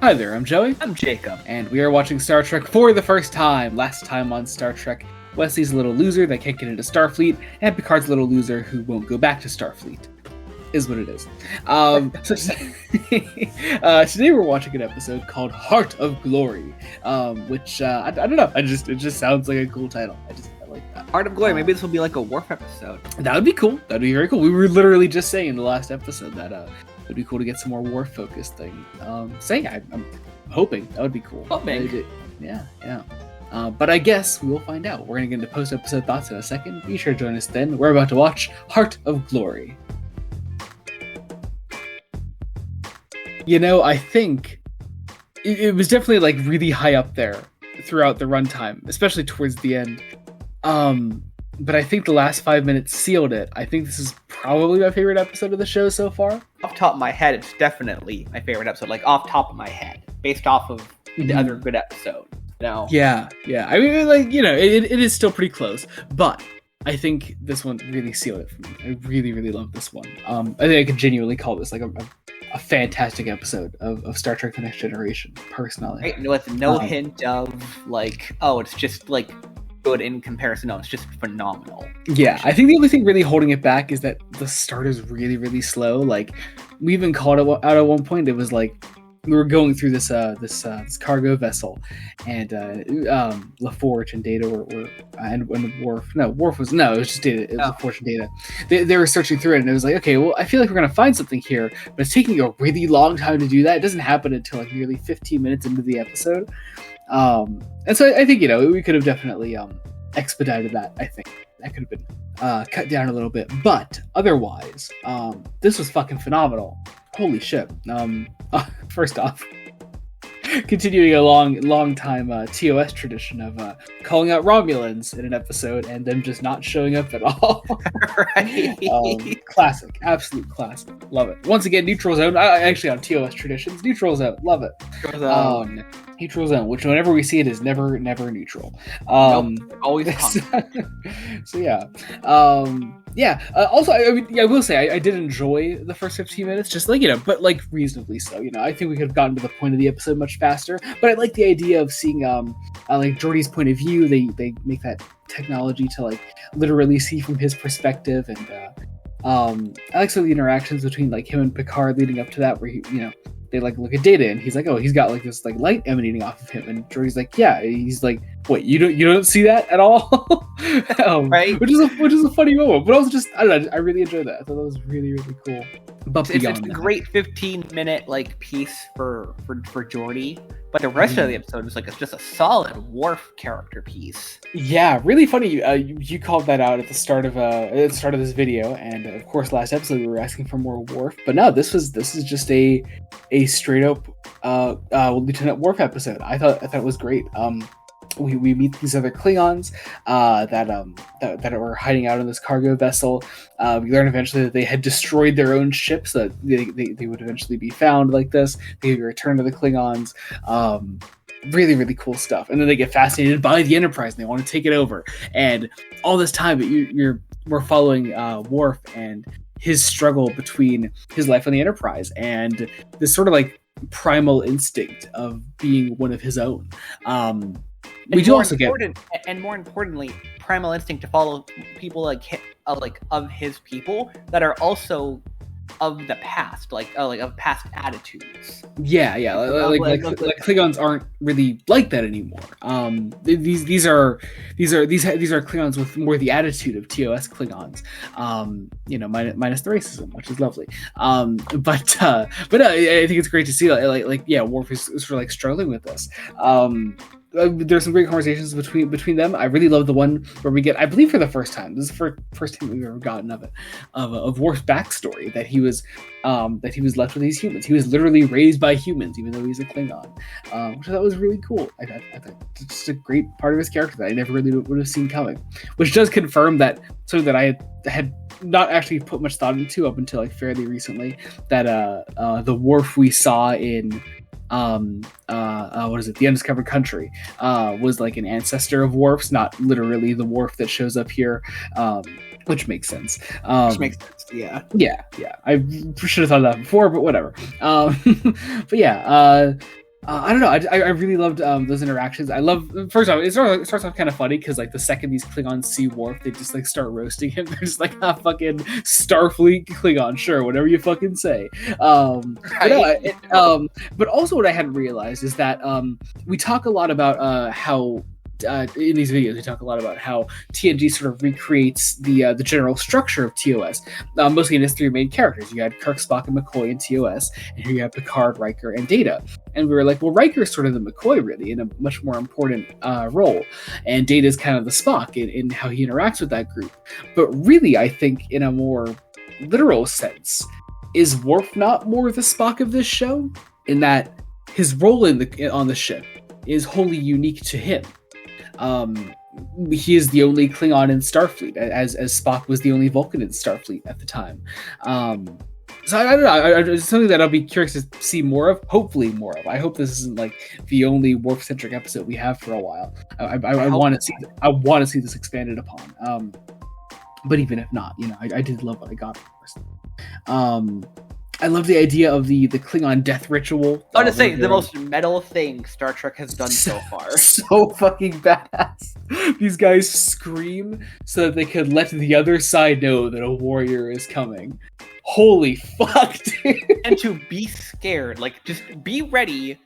Hi there, I'm Joey, I'm Jacob. and we are watching Star Trek for the first time. Last time on Star Trek, Wesley's a little loser that can't get into Starfleet, and Picard's a little loser who won't go back to Starfleet. Is what it is. Today we're watching an episode called Heart of Glory, which I don't know. It just sounds like a cool title. I like that. Heart of Glory. Maybe this will be like a Worf episode. That would be cool. That'd be very cool. We were literally just saying in the last episode that it'd be cool to get some more war-focused thing. I'm hoping that would be cool. Yeah. But I guess we will find out. We're gonna get into post-episode thoughts in a second. Be sure to join us then. We're about to watch Heart of Glory. You know, I think it was definitely like really high up there throughout the runtime, especially towards the end. But I think the last 5 minutes sealed it. I think this is probably my favorite episode of the show so far. Off top of my head, it's definitely my favorite episode. Like off top of my head, based off of the other good episode. No. Yeah. I mean, like, you know, it is still pretty close, but I think this one really sealed it for me. I really, really love this one. I think I could genuinely call this like a fantastic episode of Star Trek: The Next Generation, personally. Right? With no hint of like, oh, it's just like good in comparison. No, it's just phenomenal. Yeah, I think the only thing really holding it back is that the start is really, really slow. Like, we even called it out at one point. It was like we were going through this cargo vessel, and LaForge and Data were and Worf. No, Worf was no. It was just Data. It was LaForge and Data. They were searching through it, and it was like, okay, well, I feel like we're gonna find something here, but it's taking a really long time to do that. It doesn't happen until like nearly 15 minutes into the episode. And so I think, you know, we could have definitely expedited that. I think that could have been cut down a little bit, but otherwise, this was fucking phenomenal. Holy shit. First off, continuing a long time TOS tradition of calling out Romulans in an episode and them just not showing up at all. Right. Classic, absolute classic. Love it. Once again, neutral zone. Actually, on TOS traditions, neutral zone. Love it. Neutral zone, which whenever we see it is never neutral. Always. So yeah. Also, I will say I did enjoy the first 15 minutes, just like, you know, but like reasonably so. You know, I think we could have gotten to the point of the episode much faster. But I like the idea of seeing like Geordi's point of view. They make that technology to like literally see from his perspective, and I like some of the interactions between like him and Picard leading up to that, where he, you know, they like look at Data and he's like, oh, he's got like this like light emanating off of him, and Geordi's like, yeah. He's like, wait, you don't see that at all? Right? Which is a funny moment, but also just, I don't know, I really enjoyed that. I thought that was really, really cool. But it's a great 15-minute like piece for Geordi, but the rest of the episode is like it's just a solid Worf character piece. Yeah, really funny. You called that out at the start of this video, and of course last episode we were asking for more Worf, but no, this is just a straight up Lieutenant Worf episode. I thought it was great. We meet these other Klingons that were hiding out in this cargo vessel. We learn eventually that they had destroyed their own ships, that they would eventually be found like this. They return to the Klingons. Really, really cool stuff. And then they get fascinated by the Enterprise and they want to take it over. And all this time, we're following Worf and his struggle between his life on the Enterprise and this sort of like primal instinct of being one of his own. We do also get, and more importantly, primal instinct to follow people like of his people that are also of the past, like of past attitudes. Yeah, like Klingons aren't really like that anymore. These are Klingons with more the attitude of TOS Klingons. You know, minus the racism, which is lovely. But I think it's great to see Worf is sort of like struggling with this. There's some great conversations between them. I really love the one where we get, I believe for the first time, this is the first time we've ever gotten of Worf's backstory, that he was left with these humans. He was literally raised by humans, even though he's a Klingon, which I thought was really cool. I thought it's just a great part of his character that I never really would have seen coming, which does confirm that something that I had not actually put much thought into up until like fairly recently, that the Worf we saw in what is it? The Undiscovered Country was like an ancestor of Worf's, not literally the Worf that shows up here, which makes sense. Yeah. I should have thought of that before, but whatever. But yeah, I don't know. I really loved those interactions. I love, first off, it starts off kind of funny because like the second these Klingons see Worf, they just like start roasting him. They're just like, fucking Starfleet Klingon, sure, whatever you fucking say. But also what I hadn't realized is that we talk a lot about how. In these videos, we talk a lot about how TNG sort of recreates the general structure of TOS, mostly in its three main characters. You had Kirk, Spock, and McCoy in TOS, and here you have Picard, Riker, and Data. And we were like, well, Riker is sort of the McCoy, really, in a much more important role, and Data is kind of the Spock in how he interacts with that group. But really, I think in a more literal sense, is Worf not more the Spock of this show? In that his role on the ship is wholly unique to him. He is the only Klingon in Starfleet, as Spock was the only Vulcan in Starfleet at the time. So I don't know. It's something that I'll be curious to see more of. Hopefully, more of. I hope this isn't like the only Worf-centric episode we have for a while. I want to see. I want to see this expanded upon. But even if not, I did love what I got first. I love the idea of the Klingon death ritual. I want to say the most metal thing Star Trek has done so far. So fucking badass. These guys scream so that they could let the other side know that a warrior is coming. Holy fuck, dude. And to be scared, like, just be ready.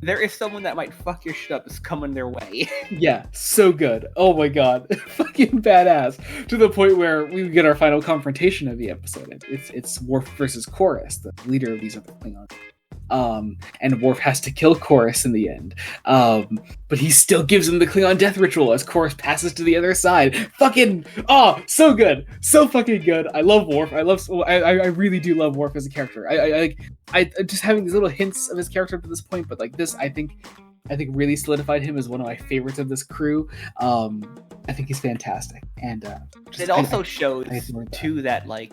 There is someone that might fuck your shit up is coming their way. Yeah, so good. Oh my god. Fucking badass. To the point where we get our final confrontation of the episode. It's Worf versus Chorus, the leader of these other Klingons. And Worf has to kill Chorus in the end. But he still gives him the Klingon death ritual as Chorus passes to the other side. Fucking, so good. So fucking good. I love Worf. I really do love Worf as a character. I just having these little hints of his character up to this point, but like this, I think really solidified him as one of my favorites of this crew. I think he's fantastic. And it also shows too that like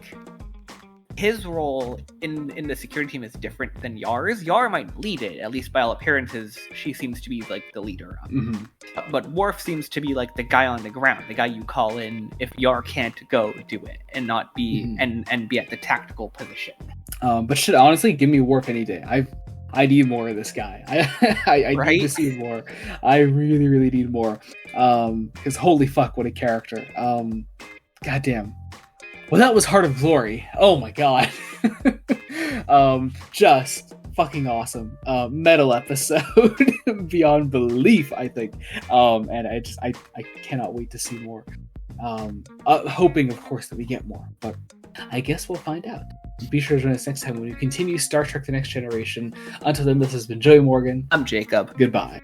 his role in the security team is different than Yar's. Yar might lead it, at least by all appearances. She seems to be like the leader. But Worf seems to be like the guy on the ground, the guy you call in if Yar can't go do it and not be and be at the tactical position. But shit, honestly, give me Worf any day. I need more of this guy. I right? need to see more. I really, really need more. Because holy fuck, what a character. Goddamn. Well, that was Heart of Glory. Oh my god. Just fucking awesome. Metal episode beyond belief, I think. And I cannot wait to see more. Hoping, of course, that we get more. But I guess we'll find out. Be sure to join us next time when we continue Star Trek The Next Generation. Until then, this has been Joey Morgan. I'm Jacob. Goodbye.